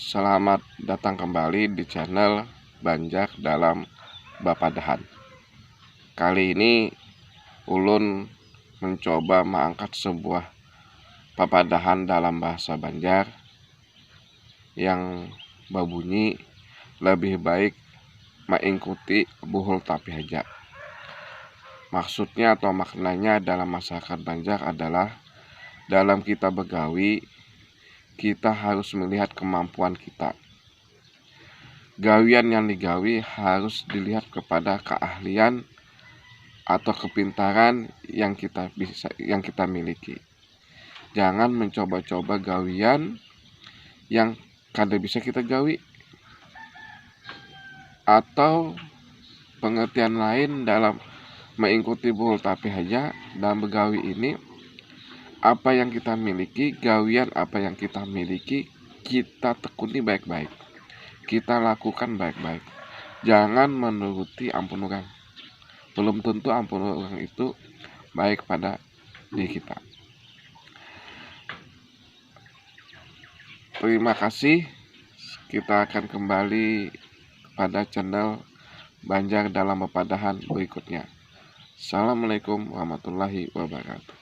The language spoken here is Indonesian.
Selamat datang kembali di channel Banjar dalam Bapadahan. Kali ini ulun mencoba mengangkat sebuah papadahan dalam bahasa Banjar yang berbunyi lebih baik mengikuti buhul tapi haja. Maksudnya atau maknanya dalam masyarakat Banjar adalah dalam kita begawi, kita harus melihat kemampuan kita. Gawian yang digawi harus dilihat kepada keahlian atau kepintaran yang kita miliki. Jangan mencoba-coba gawian yang kada bisa kita gawi. Atau pengertian lain dalam mengikuti buhul tapi haja dalam begawi ini, apa yang kita miliki, gawian apa yang kita miliki, kita tekuni baik-baik, kita lakukan baik-baik. Jangan menuruti ampun orang. Belum tentu ampun orang itu baik pada diri kita. Terima kasih. Kita akan kembali pada channel Banjar dalam Bapadahan berikutnya. Assalamualaikum warahmatullahi wabarakatuh.